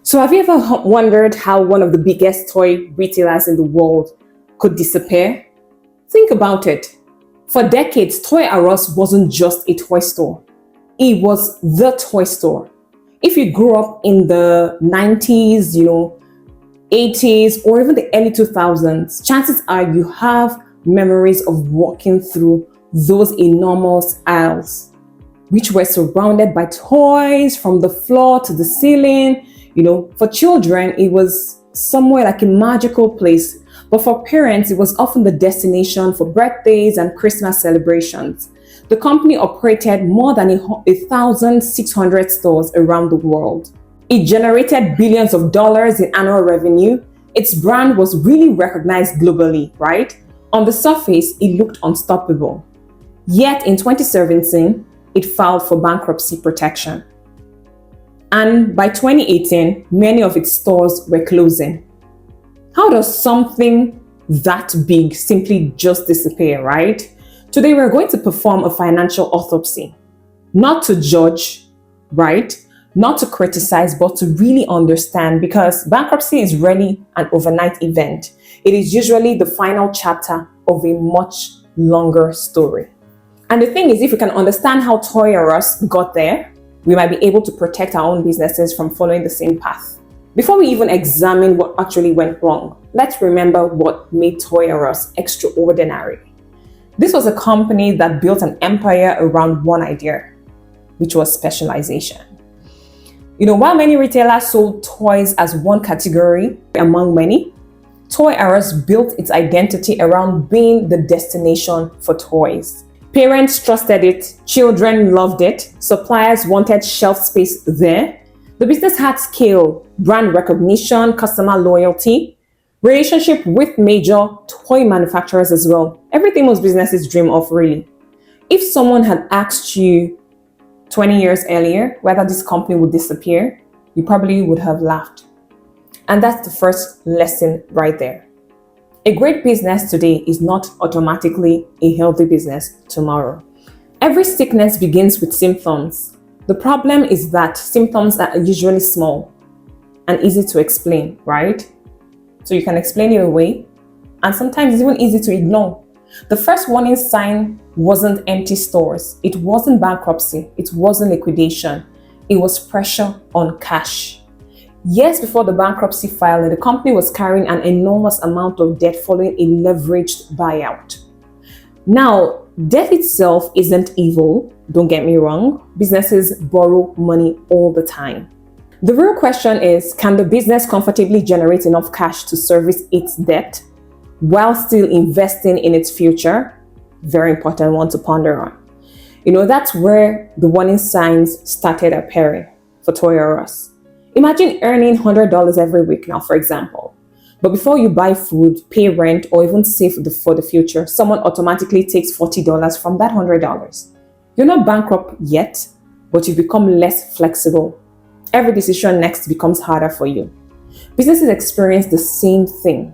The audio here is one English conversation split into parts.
So have you ever wondered how one of the biggest toy retailers in the world could disappear? Think about it. For decades, Toy R Us wasn't just a toy store. It was the toy store. If you grew up in the 90s, 80s, or even the early 2000s, chances are you have memories of walking through those enormous aisles, which were surrounded by toys from the floor to the ceiling. For children, it was somewhere like a magical place. But for parents, it was often the destination for birthdays and Christmas celebrations. The company operated more than 1,600 stores around the world. It generated billions of dollars in annual revenue. Its brand was really recognized globally, right? On the surface, it looked unstoppable. Yet in 2017, it filed for bankruptcy protection. And by 2018, many of its stores were closing. How does something that big simply just disappear, right? Today, we're going to perform a financial autopsy. Not to judge, right? Not to criticize, but to really understand, because bankruptcy is rarely an overnight event. It is usually the final chapter of a much longer story. And the thing is, if we can understand how Toys R Us got there, we might be able to protect our own businesses from following the same path. Before we even examine what actually went wrong, let's remember what made Toys R Us extraordinary. This was a company that built an empire around one idea, which was specialization. While many retailers sold toys as one category among many, Toys R Us built its identity around being the destination for toys. Parents trusted it, children loved it, suppliers wanted shelf space there. The business had scale, brand recognition, customer loyalty, relationship with major toy manufacturers as well. Everything most businesses dream of, really. If someone had asked you 20 years earlier whether this company would disappear, you probably would have laughed. And that's the first lesson right there. A great business today is not automatically a healthy business tomorrow. Every sickness begins with symptoms. The problem is that symptoms are usually small and easy to explain, right? So you can explain it away, and sometimes it's even easy to ignore. The first warning sign wasn't empty stores. It wasn't bankruptcy. It wasn't liquidation. It was pressure on cash. Years before the bankruptcy filing, the company was carrying an enormous amount of debt following a leveraged buyout. Now, debt itself isn't evil, don't get me wrong. Businesses borrow money all the time. The real question is, can the business comfortably generate enough cash to service its debt while still investing in its future? Very important one to ponder on. That's where the warning signs started appearing for Toys R Us. Imagine earning $100 every week now, for example. But before you buy food, pay rent, or even save for the future, someone automatically takes $40 from that $100. You're not bankrupt yet, but you've become less flexible. Every decision next becomes harder for you. Businesses experience the same thing.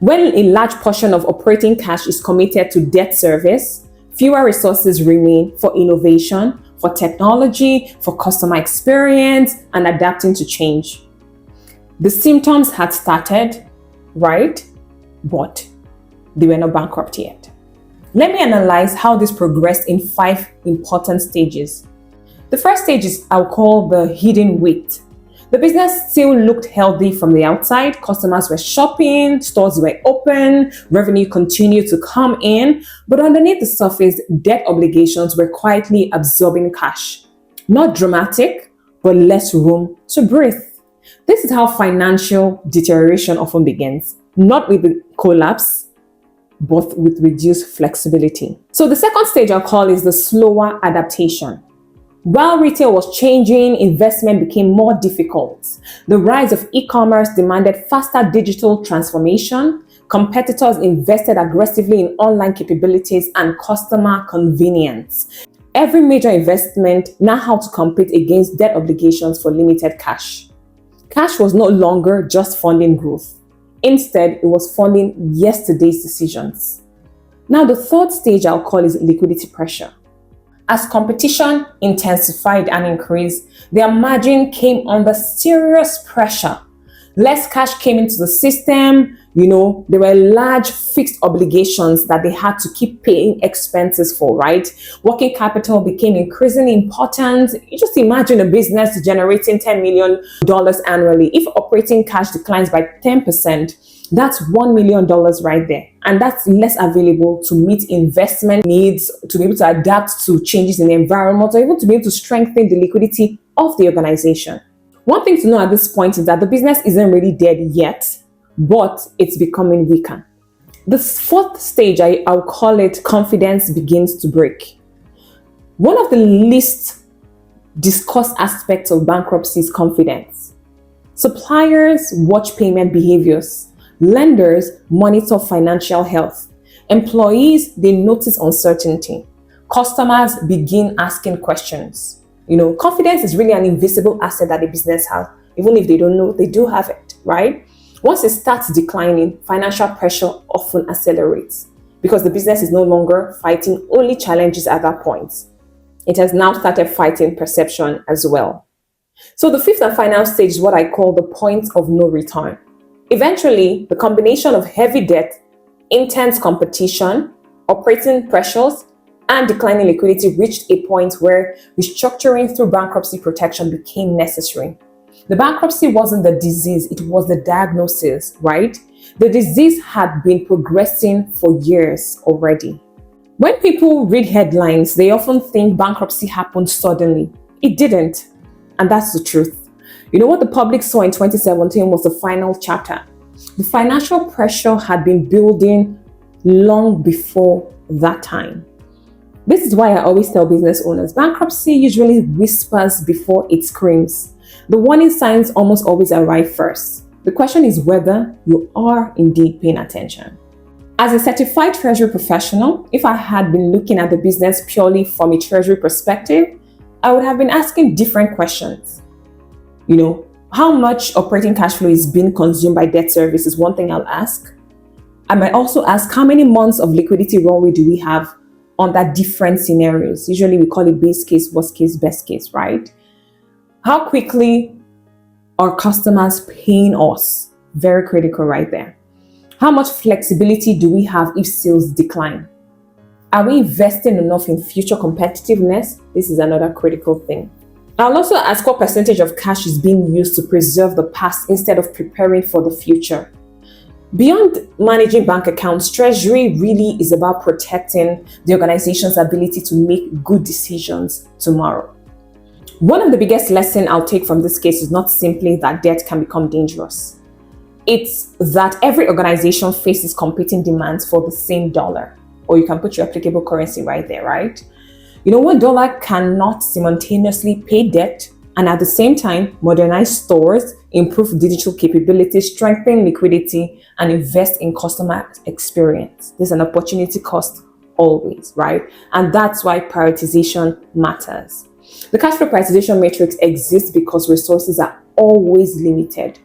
When a large portion of operating cash is committed to debt service, fewer resources remain for innovation, for technology, for customer experience, and adapting to change. The symptoms had started, right? But they were not bankrupt yet. Let me analyze how this progressed in 5 important stages. The first stage is I'll call the hidden weight. The business still looked healthy from the outside. Customers were shopping, stores were open, revenue continued to come in, but underneath the surface, debt obligations were quietly absorbing cash. Not dramatic, but less room to breathe. This is how financial deterioration often begins, not with the collapse, but with reduced flexibility. So the second stage I'll call is the slower adaptation. While retail was changing, investment became more difficult. The rise of e-commerce demanded faster digital transformation. Competitors invested aggressively in online capabilities and customer convenience. Every major investment now had to compete against debt obligations for limited cash. Cash was no longer just funding growth. Instead, it was funding yesterday's decisions. Now, the third stage I'll call is liquidity pressure. As competition intensified and increased, their margin came under serious pressure. Less cash came into the system. There were large fixed obligations that they had to keep paying expenses for, right? Working capital became increasingly important. You just imagine a business generating $10 million annually. If operating cash declines by 10%, that's $1 million right there. And that's less available to meet investment needs, to be able to adapt to changes in the environment, or even to be able to strengthen the liquidity of the organization. One thing to know at this point is that the business isn't really dead yet, but it's becoming weaker. The fourth stage, I'll call it confidence begins to break. One of the least discussed aspects of bankruptcy is confidence. Suppliers watch payment behaviors. Lenders monitor financial health. Employees, they notice uncertainty. Customers begin asking questions. Confidence is really an invisible asset that a business has. Even if they don't know, they do have it, right? Once it starts declining, financial pressure often accelerates because the business is no longer fighting only challenges at that point. It has now started fighting perception as well. So the fifth and final stage is what I call the point of no return. Eventually, the combination of heavy debt, intense competition, operating pressures, and declining liquidity reached a point where restructuring through bankruptcy protection became necessary. The bankruptcy wasn't the disease, it was the diagnosis, right? The disease had been progressing for years already. When people read headlines, they often think bankruptcy happened suddenly. It didn't, and that's the truth. What the public saw in 2017 was the final chapter. The financial pressure had been building long before that time. This is why I always tell business owners, bankruptcy usually whispers before it screams. The warning signs almost always arrive first. The question is whether you are indeed paying attention. As a certified treasury professional, if I had been looking at the business purely from a treasury perspective, I would have been asking different questions. How much operating cash flow is being consumed by debt service is one thing I'll ask. I might also ask how many months of liquidity runway do we have under different scenarios. Usually we call it base case, worst case, best case, right? How quickly are customers paying us? Very critical right there. How much flexibility do we have if sales decline? Are we investing enough in future competitiveness? This is another critical thing. I'll also ask what percentage of cash is being used to preserve the past instead of preparing for the future. Beyond managing bank accounts, treasury really is about protecting the organization's ability to make good decisions tomorrow. One of the biggest lessons I'll take from this case is not simply that debt can become dangerous. It's that every organization faces competing demands for the same dollar, or you can put your applicable currency right there, right? One dollar cannot simultaneously pay debt and at the same time modernize stores, improve digital capabilities, strengthen liquidity, and invest in customer experience. There's an opportunity cost always, right? And that's why prioritization matters. The cash flow prioritization matrix exists because resources are always limited.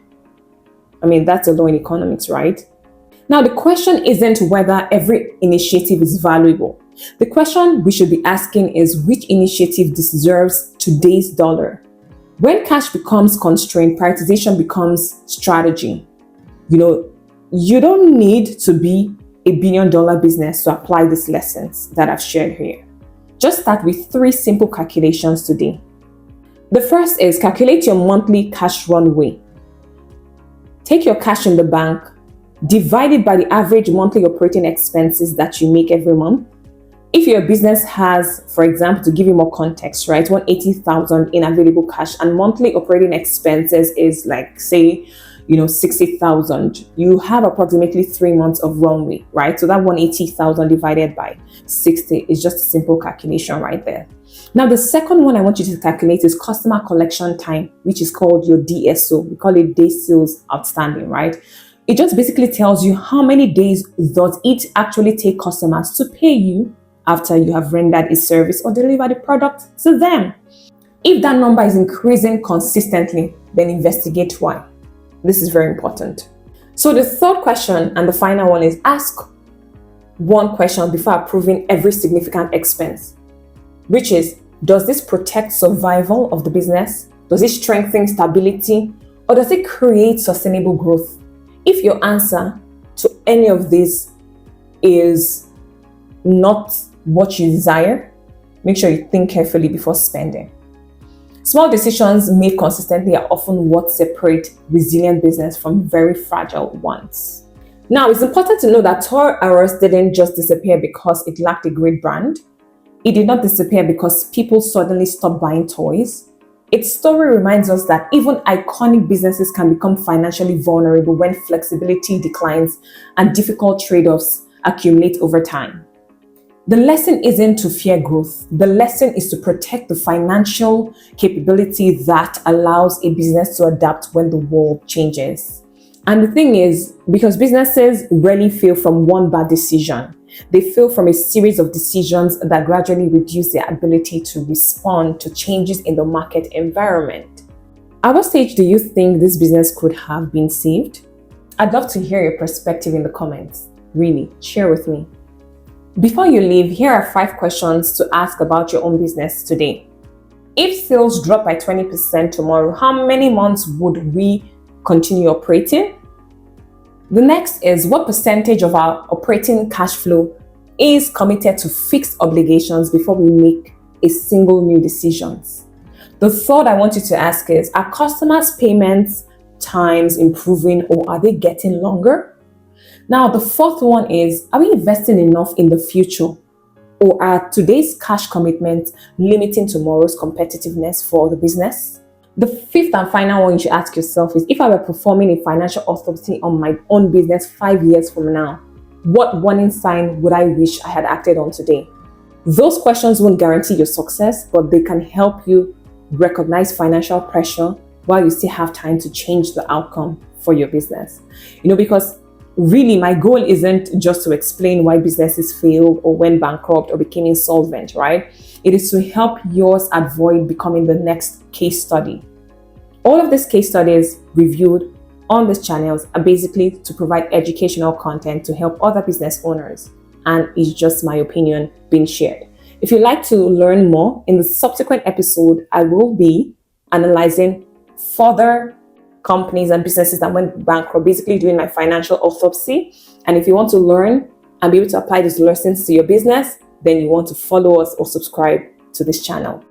That's a law in economics, right? Now, the question isn't whether every initiative is valuable. The question we should be asking is which initiative deserves today's dollar? When cash becomes constrained, prioritization becomes strategy. You don't need to be a billion-dollar business to apply these lessons that I've shared here. Just start with 3 simple calculations today. The first is calculate your monthly cash runway. Take your cash in the bank, divide it by the average monthly operating expenses that you make every month. If your business has, for example, to give you more context, right, $180,000 in available cash and monthly operating expenses is like, say, $60,000, you have approximately 3 months of runway, right? So that $180,000 divided by 60 is just a simple calculation right there. Now, the second one I want you to calculate is customer collection time, which is called your DSO. We call it day sales outstanding, right? It just basically tells you how many days does it actually take customers to pay you after you have rendered a service or delivered a product to them. If that number is increasing consistently, then investigate why. This is very important. So the third question and the final one is ask one question before approving every significant expense. which is, does this protect survival of the business? Does it strengthen stability? Or does it create sustainable growth? If your answer to any of this is not what you desire, make sure you think carefully before spending. Small decisions made consistently are often what separate resilient business from very fragile ones. Now, it's important to know that Toys R Us didn't just disappear because it lacked a great brand. It did not disappear because people suddenly stopped buying toys. Its story reminds us that even iconic businesses can become financially vulnerable when flexibility declines and difficult trade-offs accumulate over time. The lesson isn't to fear growth. The lesson is to protect the financial capability that allows a business to adapt when the world changes. And the thing is, because businesses rarely fail from one bad decision, they fail from a series of decisions that gradually reduce their ability to respond to changes in the market environment. At what stage do you think this business could have been saved? I'd love to hear your perspective in the comments. Really, share with me. Before you leave, here are 5 questions to ask about your own business today. If sales drop by 20% tomorrow, how many months would we continue operating? The next is, what percentage of our operating cash flow is committed to fixed obligations before we make a single new decision? The third I want you to ask is, are customers' payments times improving or are they getting longer? Now, the fourth one is, are we investing enough in the future, or are today's cash commitments limiting tomorrow's competitiveness for the business? The fifth and final one you should ask yourself is, if I were performing a financial autopsy on my own business 5 years from now, what warning sign would I wish I had acted on today? Those questions won't guarantee your success, but they can help you recognize financial pressure while you still have time to change the outcome for your business. Because really, my goal isn't just to explain why businesses failed or went bankrupt or became insolvent, right? It is to help yours avoid becoming the next case study. All of these case studies reviewed on these channels are basically to provide educational content to help other business owners, and it's just my opinion being shared. If you'd like to learn more, in the subsequent episode, I will be analyzing further companies and businesses that went bankrupt, basically doing my financial autopsy. And if you want to learn and be able to apply these lessons to your business, then you want to follow us or subscribe to this channel.